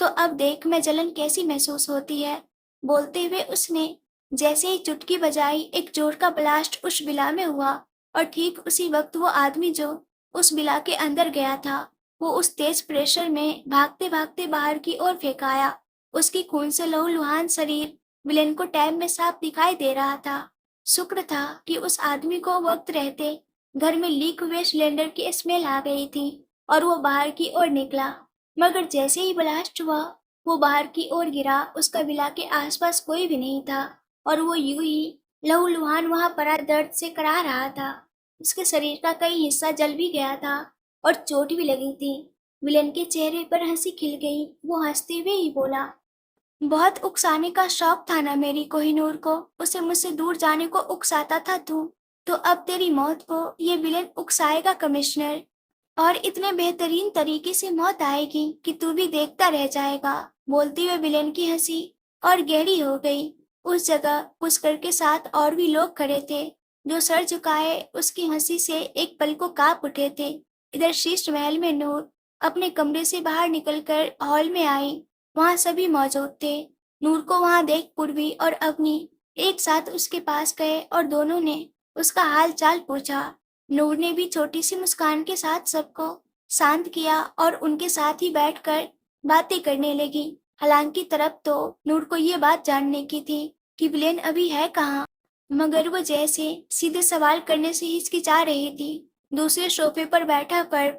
तो अब देख मैं जलन कैसी महसूस होती है। बोलते हुए उसने जैसे ही चुटकी बजाई, एक जोर का ब्लास्ट उस बिला में हुआ और ठीक उसी वक्त वो आदमी जो उस बिला के अंदर गया था वो उस तेज प्रेशर में भागते भागते बाहर की ओर फेंकाया। उसकी खून से लहूलुहान शरीर विलेन को टैब में साफ दिखाई दे रहा था। शुक्र था कि उस आदमी को वक्त रहते घर में लीक हुए सिलेंडर की स्मेल आ गई थी और वो बाहर की ओर निकला। मगर जैसे ही ब्लास्ट हुआ वो बाहर की ओर गिरा। उसका विला के आसपास कोई भी नहीं था और वो यूं ही लहूलुहान वहां पड़ा दर्द से करा रहा था। उसके शरीर का कई हिस्सा जल भी गया था और चोट भी लगी थी। विलेन के चेहरे पर हंसी खिल गई। वो हंसते हुए ही बोला, बहुत उकसाने का शौक था ना मेरी कोहिनूर को। उसे मुझसे दूर जाने को उकसाता था तू, तो अब तेरी मौत को ये विलेन उकसाएगा कमिश्नर। और इतने बेहतरीन तरीके से मौत आएगी कि तू भी देखता रह जाएगा। बोलते हुए विलेन की हंसी और गहरी हो गई। उस जगह पुष्कर के साथ और भी लोग खड़े थे जो सर झुकाए उसकी हंसी से एक पल को कांप उठे थे। इधर शीश महल में नूर अपने कमरे से बाहर निकलकर हॉल में आई। वहां सभी मौजूद थे। नूर को वहां देख पूर्वी और अवनी एक साथ उसके पास गए और दोनों ने उसका हाल चाल पूछा। नूर ने भी छोटी सी मुस्कान के साथ सबको शांत किया और उनके साथ ही बैठकर बातें करने लगी। हालांकि तरफ तो नूर को ये बात जानने की थी कि विलेन अभी है कहाँ, मगर वो जैसे सीधे सवाल करने से हिचकिचा रही थी। दूसरे सोफे पर बैठा पर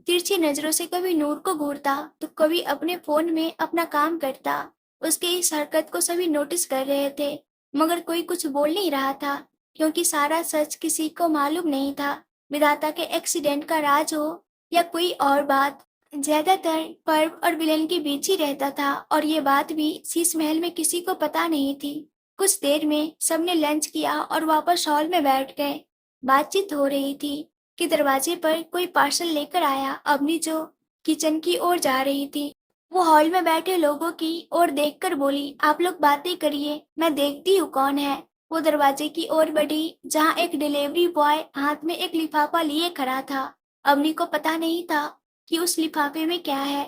तिरछी नजरों से कभी नूर को घूरता तो कभी अपने फोन में अपना काम करता। उसके इस हरकत को सभी नोटिस कर रहे थे मगर कोई कुछ बोल नहीं रहा था क्योंकि सारा सच किसी को मालूम नहीं था। विधाता के एक्सीडेंट का राज हो या कोई और बात, ज्यादातर पर्व और विलेन के बीच ही रहता था और ये बात भी शीश महल में किसी को पता नहीं थी। कुछ देर में सबने लंच किया और वापस हॉल में बैठ गए। बातचीत हो रही थी कि दरवाजे पर कोई पार्सल लेकर आया। अवनी जो किचन की ओर जा रही थी वो हॉल में बैठे लोगों की ओर देखकर बोली, आप लोग बातें करिए, मैं देखती हूँ कौन है। वो दरवाजे की ओर बढ़ी जहाँ एक डिलीवरी बॉय हाथ में एक लिफाफा लिए खड़ा था। अवनी को पता नहीं था कि उस लिफाफे में क्या है।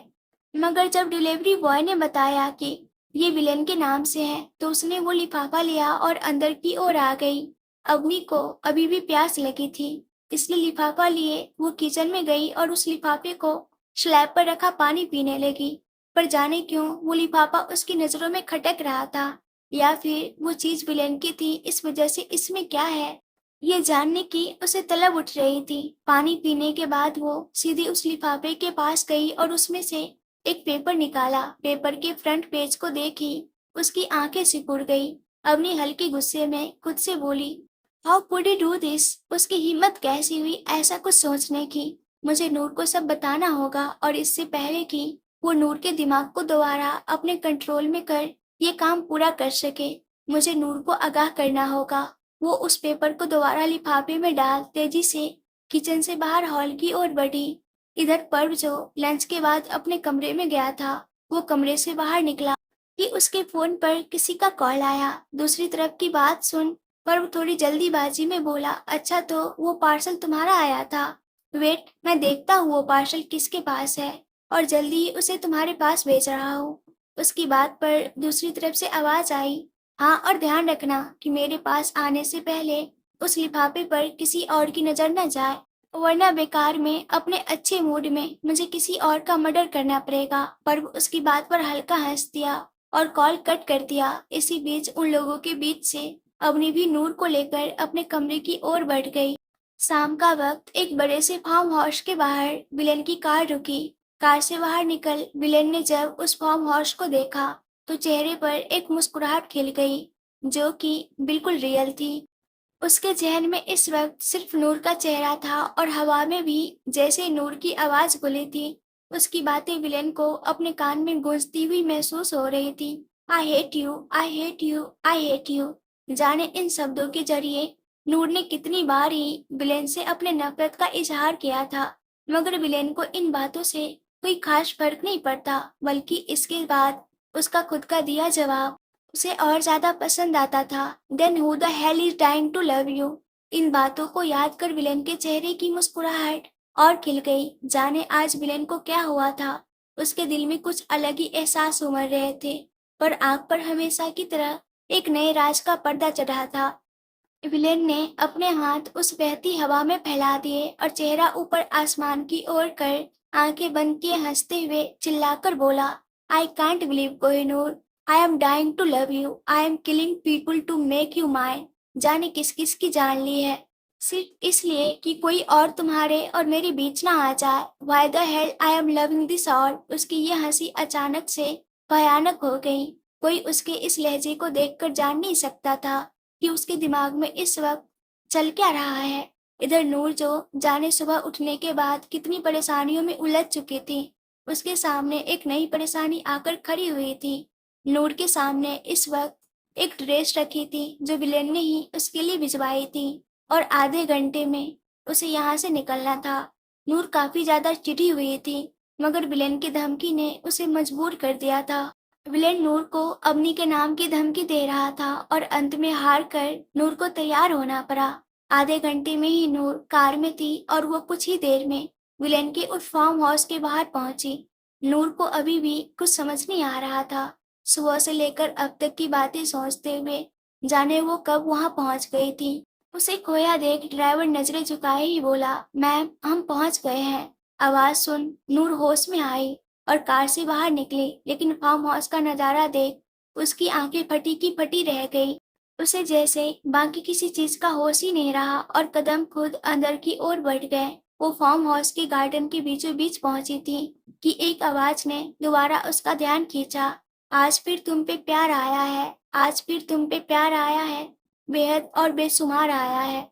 मगर जब डिलीवरी बॉय ने बताया कि ये विलेन के नाम से है, तो उसने वो लिफाफा लिया और अंदर की ओर आ गई। अवनी को अभी भी प्यास लगी थी, इसलिए लिफाफा लिए वो किचन में गई और उस लिफाफे को स्लैब पर रखा पानी पीने लगी। पर जाने क्यों वो लिफाफा उसकी नजरों में खटक रहा था, या फिर वो चीज विलेन की थी, इस वजह से इसमें क्या है ये जानने की उसे तलब उठ रही थी। पानी पीने के बाद वो सीधी उस लिफाफे के पास गई और उसमें से एक पेपर निकाला। पेपर के फ्रंट पेज को देखी, उसकी आंखें सिकुड़ गई। अवनी हल्के गुस्से में खुद से बोली, how could you do this? उसकी हिम्मत कैसी हुई ऐसा कुछ सोचने की? मुझे नूर को सब बताना होगा, और इससे पहले कि वो नूर के दिमाग को दोबारा अपने कंट्रोल में कर ये काम पूरा कर सके, मुझे नूर को आगाह करना होगा। वो उस पेपर को दोबारा लिफाफे में डाल तेजी से किचन से बाहर हॉल की ओर बढ़ी। इधर पर्व जो लंच के बाद अपने कमरे में गया था, वो कमरे से बाहर निकला कि उसके फोन पर किसी का कॉल आया। दूसरी तरफ की बात सुन पर्व थोड़ी जल्दीबाजी में बोला, अच्छा तो वो पार्सल तुम्हारा आया था। वेट, मैं देखता हूँ वो पार्सल किसके पास है और जल्दी ही उसे तुम्हारे पास भेज रहा हूँ। उसकी बात पर दूसरी तरफ से आवाज आई, हाँ और ध्यान रखना कि मेरे पास आने से पहले उस लिफाफे पर किसी और की नजर न जाए, वरना बेकार में अपने अच्छे मूड में मुझे किसी और का मर्डर करना पड़ेगा। पर उसकी बात पर हल्का हंस दिया और कॉल कट कर दिया। इसी बीच उन लोगों के बीच से अवनी भी नूर को लेकर अपने कमरे की ओर बढ़ गई। शाम का वक्त एक बड़े से फार्म हाउस के बाहर विलेन की कार रुकी। कार से बाहर निकल विलेन ने जब उस फार्म हाउस को देखा, तो चेहरे पर एक मुस्कुराहट खिल गई, जो कि बिल्कुल रियल थी। उसके ज़हन में इस वक्त सिर्फ नूर का चेहरा था, और हवा में भी जैसे नूर की आवाज गुली थी। उसकी बातें विलेन को अपने कान में गूंजती हुई महसूस हो रही थी। I hate you, I hate you, I hate you. जाने इन शब्दों के जरिए नूर ने कितनी बार ही विलेन से अपने नफरत का इजहार किया था, मगर विलेन को इन बातों से कोई खास फर्क नहीं पड़ता, बल्कि इसके बाद उसका खुद का दिया जवाब उसे और ज्यादा पसंद आता था। Then who the hell is dying to love you? इन बातों को याद कर विलेन के चेहरे की मुस्कुराहट और खिल गई। जाने आज विलेन को क्या हुआ था, उसके दिल में कुछ अलग ही एहसास उमड़ रहे थे, पर आंख पर हमेशा की तरह एक नए राज का पर्दा चढ़ा था। विलेन ने अपने हाथ उस बहती हवा में फैला दिए और चेहरा ऊपर आसमान की ओर कर आंखें बंद किए हंसते हुए चिल्लाकर बोला, I can't believe Kohinoor, I am dying to love you, I am killing people to make you mine. जाने किस किस की जान ली है, सिर्फ इसलिए कि कोई और तुम्हारे और मेरे बीच ना आ जाए। Why the hell I am loving this all? उसकी ये हंसी अचानक से भयानक हो गई। कोई उसके इस लहजे को देखकर जान नहीं सकता था कि उसके दिमाग में इस वक्त चल क्या रहा है। इधर नूर जो जाने सुबह उठने के बाद कितनी परेशानियों में उलझ चुकी थी, उसके सामने एक नई परेशानी आकर खड़ी हुई थी। नूर के सामने इस वक्त एक ड्रेस रखी थी जो विलेन ने ही उसके लिए भिजवाई थी, और आधे घंटे में उसे यहाँ से निकलना था। नूर काफी ज्यादा चिढ़ी हुई थी, मगर विलेन की धमकी ने उसे मजबूर कर दिया था। विलेन नूर को अवनी के नाम की धमकी दे रहा था, और अंत में हार कर नूर को तैयार होना पड़ा। आधे घंटे में ही नूर कार में थी और वो कुछ ही देर में विलेन के उस फार्म हाउस के बाहर पहुंची। नूर को अभी भी कुछ समझ नहीं आ रहा था। सुबह से लेकर अब तक की बातें सोचते हुए जाने वो कब वहां पहुंच गई थी। उसे खोया देख ड्राइवर नजरें झुकाए ही बोला, मैम हम पहुंच गए हैं। आवाज सुन नूर होश में आई और कार से बाहर निकली, लेकिन फार्म हाउस का नजारा देख उसकी आंखें फटी की फटी रह गई। उसे जैसे बाकी किसी चीज का होश ही नहीं रहा, और कदम खुद अंदर की ओर बढ़ गए। वो फार्म हाउस के गार्डन के बीचों बीच पहुंची थी कि एक आवाज ने दोबारा उसका ध्यान खींचा, आज फिर तुम पे प्यार आया है, आज फिर तुम पे प्यार आया है, बेहद और बेशुमार आया है।